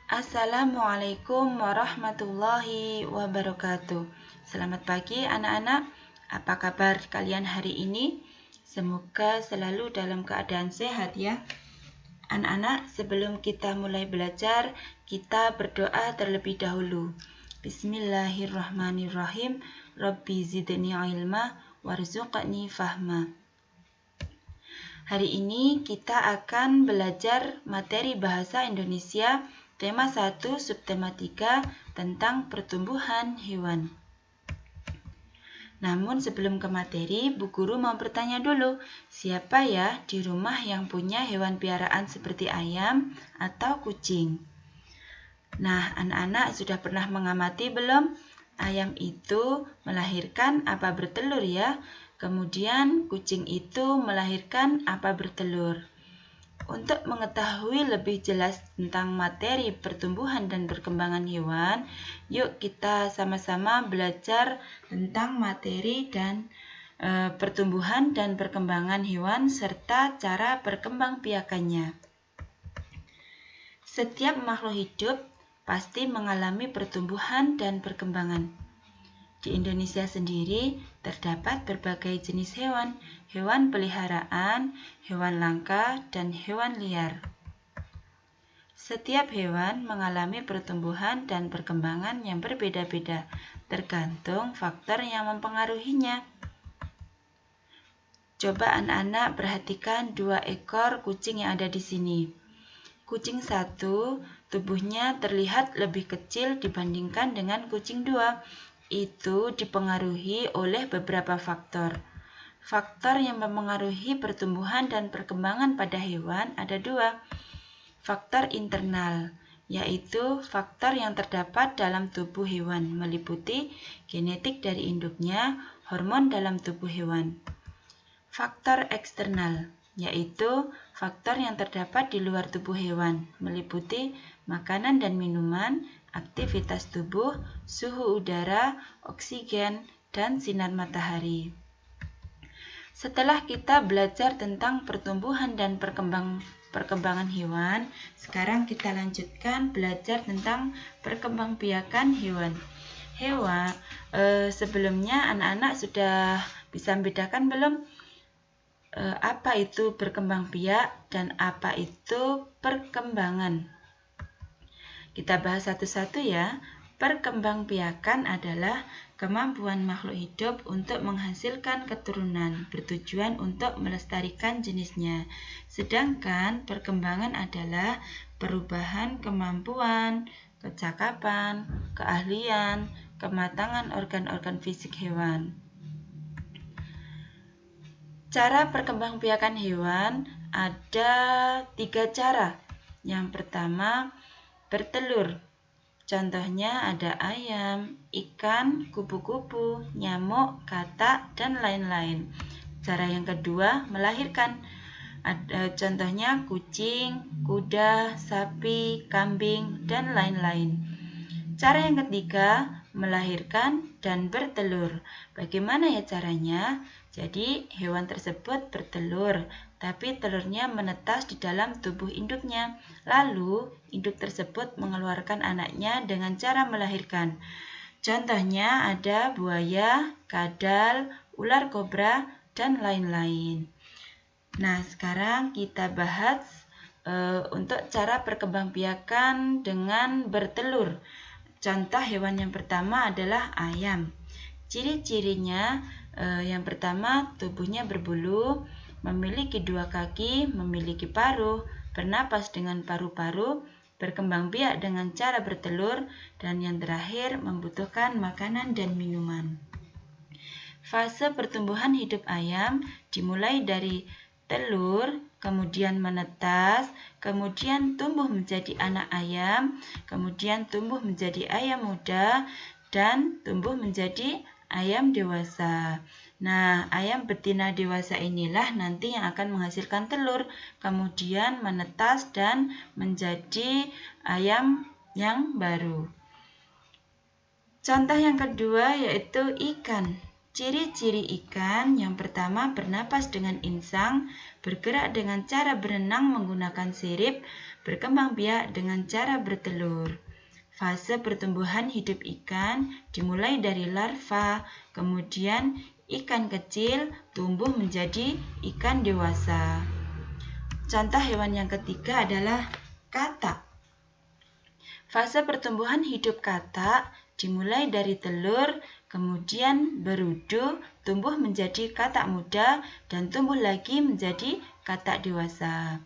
Assalamualaikum warahmatullahi wabarakatuh. Selamat pagi anak-anak. Apa kabar kalian hari ini? Semoga selalu dalam keadaan sehat ya. Anak-anak, sebelum kita mulai belajar, kita berdoa terlebih dahulu. Bismillahirrahmanirrahim. Rabbi zidni ilma warzuqni fahma. Hari ini kita akan belajar materi bahasa Indonesia tema 1 subtema 3 tentang pertumbuhan hewan. Namun sebelum ke materi, Bu Guru mau bertanya dulu, siapa ya di rumah yang punya hewan piaraan seperti ayam atau kucing? Nah, anak-anak sudah pernah mengamati belum? Ayam itu melahirkan apa bertelur ya? Kemudian kucing itu melahirkan apa bertelur? Untuk mengetahui lebih jelas tentang materi pertumbuhan dan perkembangan hewan, yuk kita sama-sama belajar tentang materi dan pertumbuhan dan perkembangan hewan serta cara perkembangbiakannya. Setiap makhluk hidup pasti mengalami pertumbuhan dan perkembangan. Di Indonesia sendiri terdapat berbagai jenis hewan, hewan peliharaan, hewan langka, dan hewan liar. Setiap hewan mengalami pertumbuhan dan perkembangan yang berbeda-beda, tergantung faktor yang mempengaruhinya. Coba anak-anak perhatikan 2 ekor kucing yang ada di sini. Kucing 1, tubuhnya terlihat lebih kecil dibandingkan dengan kucing 2. Itu dipengaruhi oleh beberapa faktor. Faktor yang mempengaruhi pertumbuhan dan perkembangan pada hewan ada 2. Faktor internal, yaitu faktor yang terdapat dalam tubuh hewan, meliputi genetik dari induknya, hormon dalam tubuh hewan. Faktor eksternal, yaitu faktor yang terdapat di luar tubuh hewan, meliputi makanan dan minuman, aktivitas tubuh, suhu udara, oksigen, dan sinar matahari. Setelah kita belajar tentang pertumbuhan dan perkembangan hewan, sekarang kita lanjutkan belajar tentang perkembangbiakan hewan. Sebelumnya anak-anak sudah bisa membedakan belum? Apa itu berkembangbiak dan apa itu perkembangan? Kita bahas satu-satu ya. Perkembangbiakan adalah kemampuan makhluk hidup untuk menghasilkan keturunan, bertujuan untuk melestarikan jenisnya. Sedangkan perkembangan adalah perubahan kemampuan, kecakapan, keahlian, kematangan organ-organ fisik hewan. Cara perkembangbiakan hewan ada 3 cara. Yang pertama, bertelur. Contohnya ada ayam, ikan, kupu-kupu, nyamuk, katak, dan lain-lain. Cara yang kedua, melahirkan. Contohnya kucing, kuda, sapi, kambing, dan lain-lain. Cara yang ketiga, melahirkan dan bertelur. Bagaimana ya caranya? Jadi, hewan tersebut bertelur, tapi telurnya menetas di dalam tubuh induknya. Lalu, induk tersebut mengeluarkan anaknya dengan cara melahirkan. Contohnya ada buaya, kadal, ular kobra, dan lain-lain. Nah, sekarang kita bahas untuk cara perkembangbiakan dengan bertelur. Contoh hewan yang pertama adalah ayam. Ciri-cirinya yang pertama, tubuhnya berbulu, memiliki 2 kaki, memiliki paruh, bernapas dengan paru-paru, berkembang biak dengan cara bertelur, dan yang terakhir membutuhkan makanan dan minuman. Fase pertumbuhan hidup ayam dimulai dari telur, kemudian menetas, kemudian tumbuh menjadi anak ayam, kemudian tumbuh menjadi ayam muda, dan tumbuh menjadi ayam dewasa. Nah, ayam betina dewasa inilah nanti yang akan menghasilkan telur, kemudian menetas dan menjadi ayam yang baru. Contoh yang kedua yaitu ikan. Ciri-ciri ikan yang pertama, bernapas dengan insang, bergerak dengan cara berenang menggunakan sirip, berkembang biak dengan cara bertelur. Fase pertumbuhan hidup ikan dimulai dari larva, kemudian ikan kecil tumbuh menjadi ikan dewasa. Contoh hewan yang ketiga adalah katak. Fase pertumbuhan hidup katak dimulai dari telur, kemudian berudu, tumbuh menjadi katak muda, dan tumbuh lagi menjadi katak dewasa.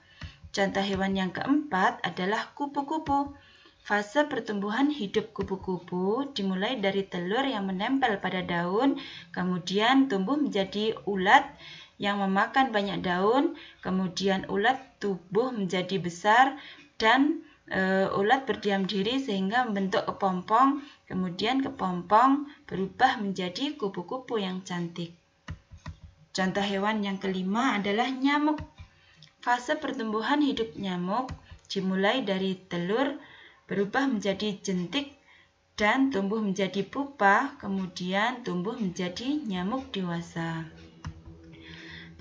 Contoh hewan yang keempat adalah kupu-kupu. Fase pertumbuhan hidup kupu-kupu dimulai dari telur yang menempel pada daun, kemudian tumbuh menjadi ulat yang memakan banyak daun, kemudian ulat tumbuh menjadi besar dan ulat berdiam diri sehingga membentuk kepompong, kemudian kepompong berubah menjadi kupu-kupu yang cantik. Contoh hewan yang kelima adalah nyamuk. Fase pertumbuhan hidup nyamuk dimulai dari telur, berubah menjadi jentik, dan tumbuh menjadi pupa, kemudian tumbuh menjadi nyamuk dewasa.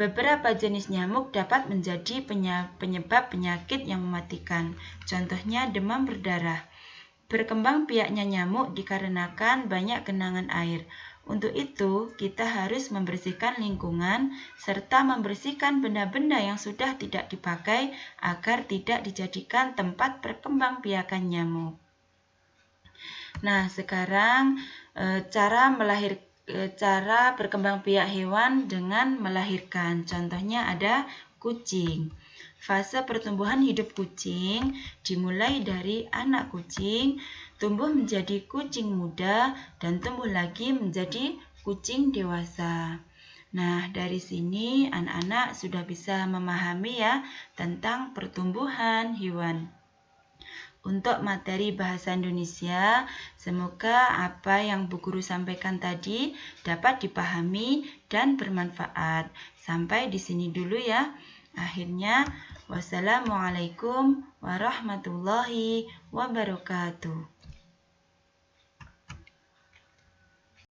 Beberapa jenis nyamuk dapat menjadi penyebab penyakit yang mematikan. Contohnya demam berdarah. Berkembang biaknya nyamuk dikarenakan banyak genangan air. Untuk itu, kita harus membersihkan lingkungan serta membersihkan benda-benda yang sudah tidak dipakai agar tidak dijadikan tempat perkembangbiakan nyamuk. Nah, sekarang cara berkembang biak hewan dengan melahirkan. Contohnya ada kucing. Fase pertumbuhan hidup kucing dimulai dari anak kucing, tumbuh menjadi kucing muda, dan tumbuh lagi menjadi kucing dewasa. Nah, dari sini anak-anak sudah bisa memahami ya tentang pertumbuhan hewan. Untuk materi bahasa Indonesia, semoga apa yang Bu Guru sampaikan tadi dapat dipahami dan bermanfaat. Sampai di sini dulu ya. Akhirnya, wassalamualaikum warahmatullahi wabarakatuh.